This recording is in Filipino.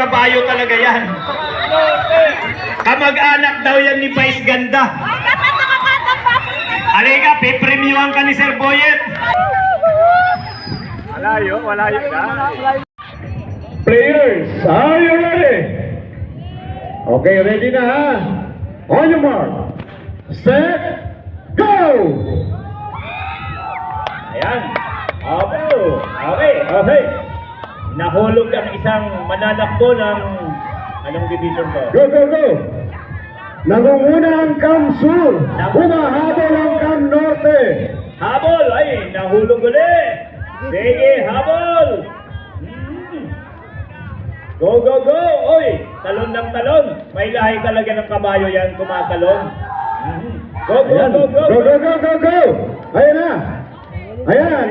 kabayo talaga yan. Kamag-anak daw yan ni Vice Ganda. Halika, pipremyuhan ka ni Sir Boyet. Malayo na. Players, are you ready? Okay, ready na ha? On your mark, set, go! Ayan. Okay. Nahulog ang isang mananakbo ng anong division to? Go! Nangunguna ang Cam Sur, humahabol ang Cam Norte. Habol! Ay, nahulog ulit! Sige, habol! Go! Oy, talon ng talon. May lahi talaga ng kabayo yan, kumatalon. Go! Ayan na. Ayan!